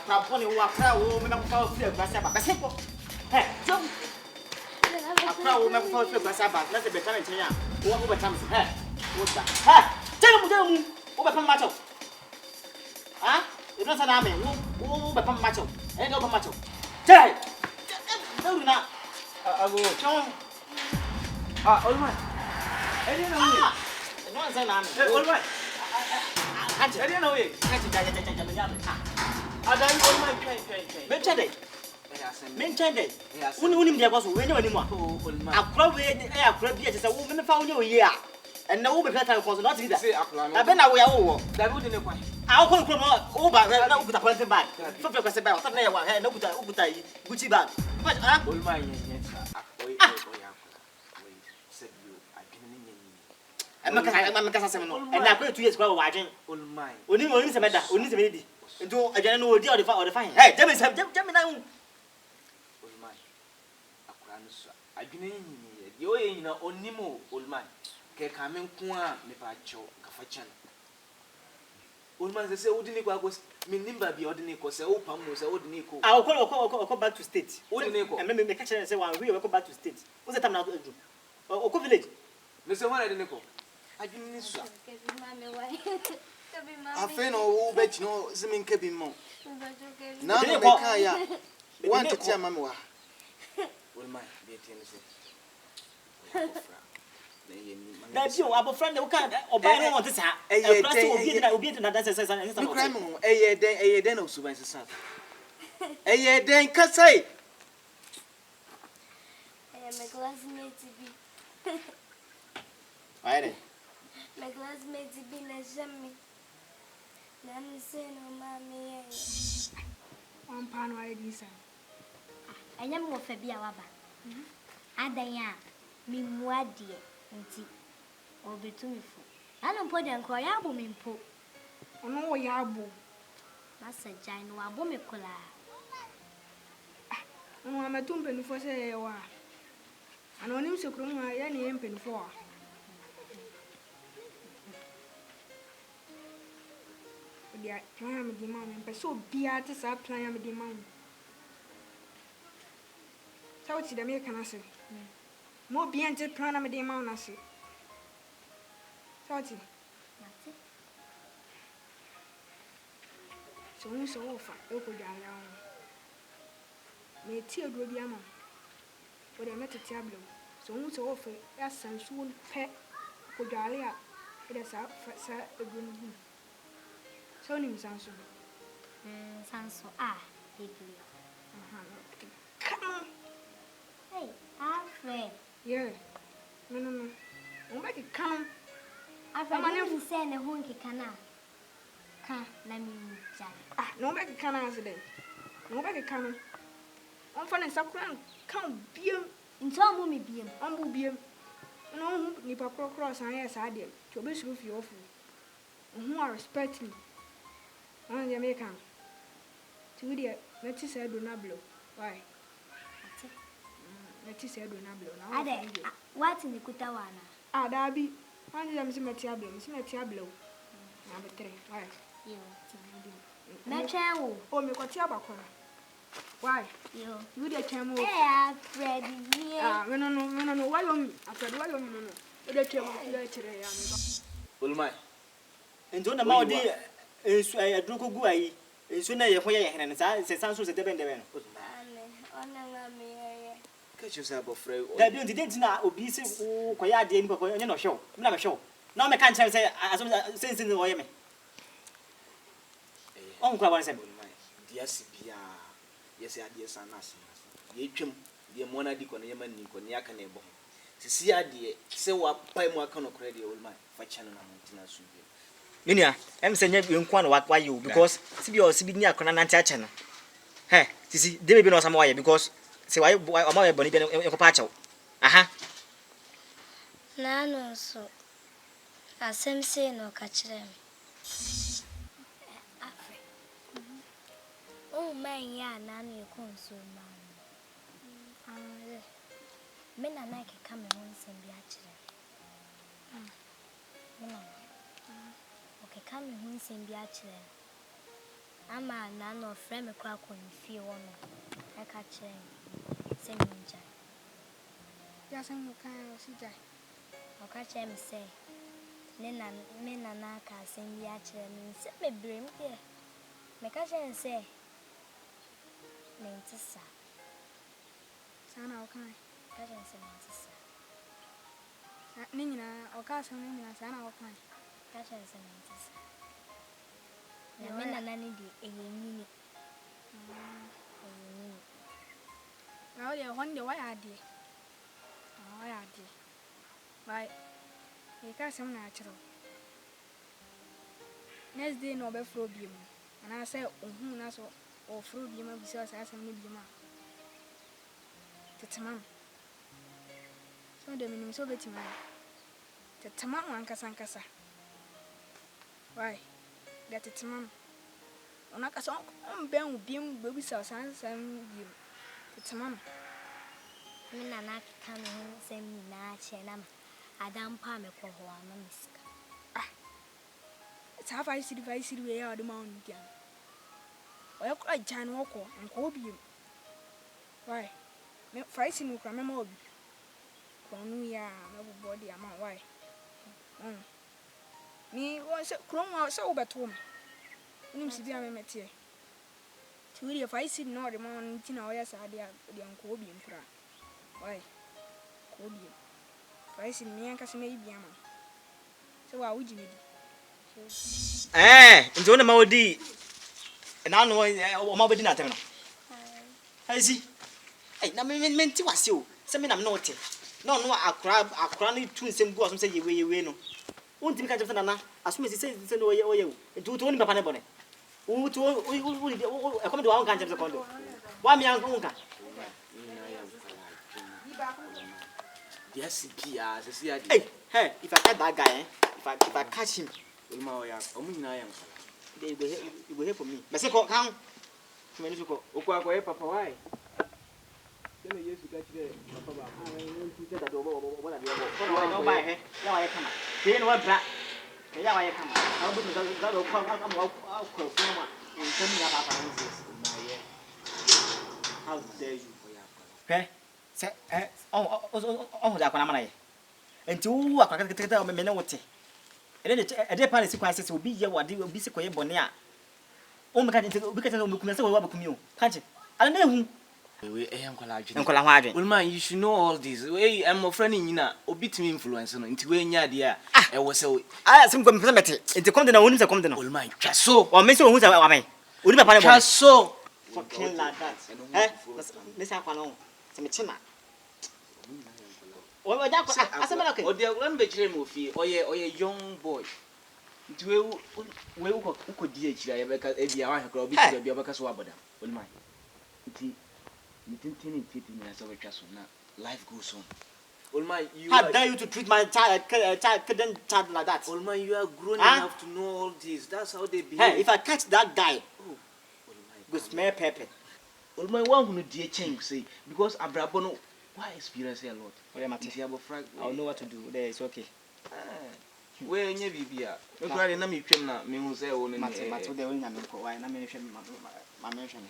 Akraboni wa kra wo me na fa free agbasa ba. Bese ko. Hey, so. Akra wo me fa free agbasa ba. Na se be tan nchen ya. Wo be tam se. Hey. Wo da. Hey. Tell mu. Wo be pam macho. Ah? You don't say na me. Wo be pam macho. Eh, go pam macho. Hey. No na. Ago. Chon. Old man. I didn't know you. No say na me. Old man. I didn't know you. I don't old man train. Menchade. Menchade. Uni mdia kwaso we nya animu a. Akura we akura bi ete se wo me fa wo nya oyi a. And na wo be plata kwaso not either. Say akura no. Abe na wo ya wo. Da bi de kwan. A wo kon no wo ba na wo kuta plenty bag. Fofo kwase bag. Otan na ya wa he na kuta yi Gucci bag. What ah? Old man yen sa akoy said you I'm kasa sem no. And na kwa 2 years kwa wa adwen. old man. Oni se meda, oni se medi. Nto adwane no odi o de fine. Hey, jame na hu. Old man. Akura no so. Adwene yin ye o ye nyina onimo old man. Ke ka me nko a me pa cho ka fa chan. Old man say odi ni kwa go me nimba bi odi ni ko say o pam no say odi ni ko. Ah, oko back to state. Odi ni ko. And me catch say one we go back to state. What's the time now to do? Oko village. Me say one odi ni ko. Adwene ni so. Afen o bet no zimin kebi mo. Na no be kan ya. Want to tell mama wa. Old man be tin say. Na bi o abofra ne wo kan oba no won tsa. E plus obi na dance say say. Me cry mo eye den o suban sesa. Eye den kasai. My classmate be. Aye. My classmate be na jami. Nani say no mami. One pan why this one. Anya mo fa bia waba. Adan ya mi muadie nti obetumi fu. Ana mpo de nko ya abo mi mpo. Ono wo ya abo. Masa jai no abo me kola. Ono amatum penufo se wa. Ana onim se krum ha ya ne penufo a. Dia plan me di mam pe so bia te sa plan me di mam. Tawo ti da me kana se. Mo bia te plan me di mam na se. Tawo ti. Mate. So un so ofa e ko ja ya. Me ti aduro bia mam. O de me tete ablo. So un so ofa ya sansu pe ko ja ya. E de sa egun. So ni sanso. Sanso egli. Come on. Hey, Alfred. Yeah. No. O make it come. Alfred, you say na hu nkeka na. Ka na mi ja. No make it come as dey. No make it come. On fa na sakura kan biem. Nti o mu mi biem. On bu biem. No ni pa cross an yes ade. To be suru fi ofu. Who are respect me. On the American. To the let's say do not blow. Why? Let's say do not blow. Now, what in the Kutawana? Darby. One of them is Matiablo. It's Matiablo. Number 3. Why? You. Metro. Oh, me got Yabacora. Why? You the chamo. Eh, Freddy. No. Why on me? After why on me? The chamo. Ulmai. And don't know di ensu ay adroko gu ayi. Ensu na ye ho ye hene sa se sanso se deben deben. Catch yourself of free. Da bi on didn't na obi se koya ade ni ko nye no hwew. Me na me hwew. Na me kan chen say asom sensin wo ye me. On kwa wan sem. Dia sibia. Yes ade sanas. Ye twem. Ye mona di ko na ye mani ko ne aka na ebo. Sisi ade se wa pai mu aka no kra de Ulmai. Fa chano na montina su bi. Minia, say nya nko na wa you because sibi ni akona nanti ache no. He, sisi dey be no sama wa because say why ama boni bi enko pa achew. Aha. Na no so. Asem say no ka kire me. Afre. Oh man ya na no e konso ma. Me na na ke ka me won sem bi a kire. Me na. Okay, come and win some biachre. ama na no frame kra ko nfie wo no e ka kire se minja ya san kan o si jai o ka kire me se ne na me na ka sen ya kire me se me brem de me ka kire se me ntisa sana o kan ka kire se me ntisa ni nyina o ka san ni nyina sana o kan ka kire se me ntisa na me na ni de eyenini na o ya wonde wa ya de wa ya de bai e ka san na chiro next day no be fro bi mu ana say ohun na so o fro bi ma bi so sa san ni bi ma tetema so de minim so betima tetema wan kasa why that tetema ona kasa on ben ubi mu bi so san bi tetema me na ka me ho se mi na che na ma adam pa me ko ho ama miska sa fa siri we ya o de ma on dia o ya ko jan wo ko nko bi why me fa siri ko me ma obi ko nu ya me bo body ama why ni won se kron wa se obeto me nim si bia me metie ti we fa siri no de ma on ti na o ya sa de nko obi nkura why ko bi fa siri me yan ka se me bi ama se wa wuji me di nti wona ma odi na no o ma bedi na tem no Cicy na me nti wase o se me na me no te no akra ni tu nsem gu asom se yewe no wontim ka jefta na asome se no oye o nti wo ni papa ne bone wo to wo e come do wa kan jefta kondo wa mi an nka Yes, Pia, Cecilia. Hey, if I catch that guy, if I catch him, You go here for me. But say come. Okwa papa why? Tell me yes to catch there. Papa ba. No buy he. Ya wa ye kama. Dey no bra. Ya wa ye kama. Na bu da do kwa kwa ma. Ntem ya papa nsis. Na ye. How dare you? Okay. Say oh da kwa na mana ye. Enti wo akwa kete me ne wote. Ede pa si kwa se obi ye wade obi se koye bone a o me ka tete obi ka tete o me kumese wo abakumi o kanche ala na ehu We enkola ho adwen well man, you should know all this. We I'm a friend nyina obi timi influence no nti we nya de a e wo se sim go me pese mete enti kom de na woni se kom de no well man twaso o me se ohun se wa me odi papa ne bone twaso fucking like that me sa kwa no se me chima o ja ko asema na ke o de ran be kire mo fi oye young boy nti we uko di akira ye beka e bia wa hekra obi ti bia beka so aboda well man nti Tini na so twaso na life goes on. Olma, you how dare you to treat my child like that? Olma, you are grown enough to know all this. That's how they behave. Hey, if I catch that guy, go smell pepper. Olma, one who dear change say because Abrabono, why experience a lot? I'll know what to do. There, it's okay. Where you be? No, I didn't mean to me who say only Matter the only name. Why? I'm mentioning my mention.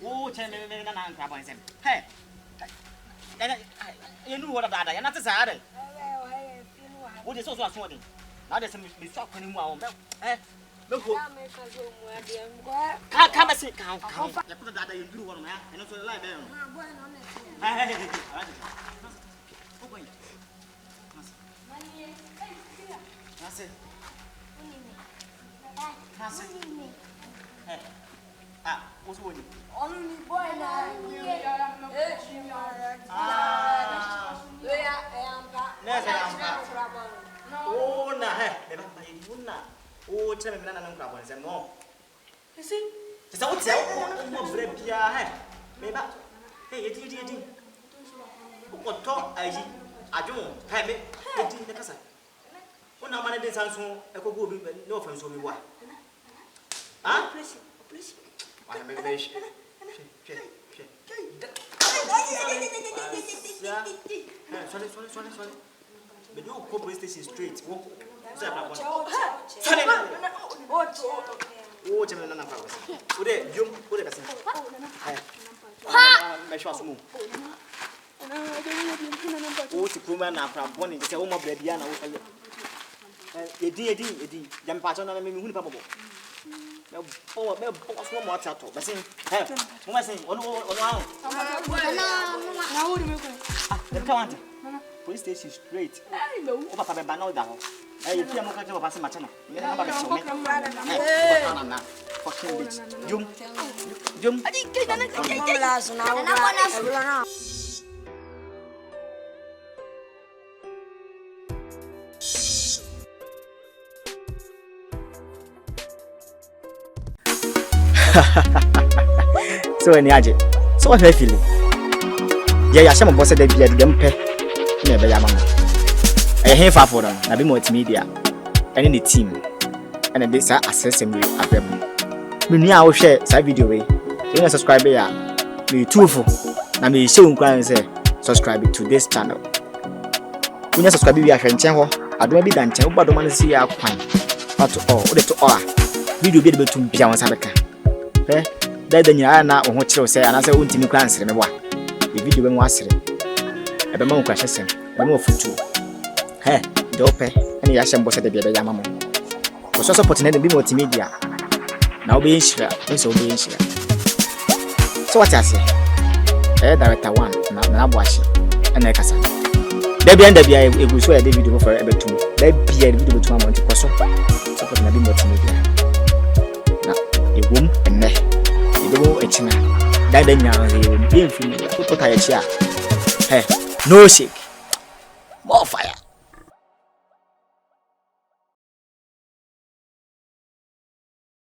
Oh, tell me, hey, you know what you're not sad. What is also a sword? Now there's some shock when you are. Look, come and sit down. Come, you put that you do one man, and also lie down. Hey, what's going on? Only boy now. Oh, na hey, oh, tell me na no crab on no. You see? It's out there. Oh, bread pia hey. Me ba. Hey, yeti. What talk ayi? Ajo, hey me. Yeti de kasa. Una man dey sanso e ko go bi no offense obi wa. Ah? Please. Why me. Sorry. But you go police station straight. Oh, police station straight. Oh, Papa, I'm not down. Hey, if you're not going to pass my channel, you're not going to fucking bitch. Jum. I didn't get so, any agent. So, what are you feeling? Yeah, I'm a boss at the Biampe. Never Yamama. I have far for them. I be multimedia. And in the team. And this are assessing me at them. Me, I will share side video way. You subscribe here. Me too for. Now me show and say subscribe to this channel. When you subscribe, we are sharing channel. I don't be done. But the man see our point. But to all, to all. Video be able to be on Sabeka. Eh? That then you are now on what you say, and I say, won't you answer me? What? The video when was it? I be more cautious. I'm more food too. Hey, dope. Any action boss at the baby mamma. Was also putting in the multimedia. Now being sure, so being sure. So what I say? Director one, now watch it. And like I said, there be under a good swear the video for every two. There be a video to a month to so putting a bit multimedia. Now, a womb and neck. You don't a china. That then you're being familiar. Put a chair. Hey, no shake. More fire.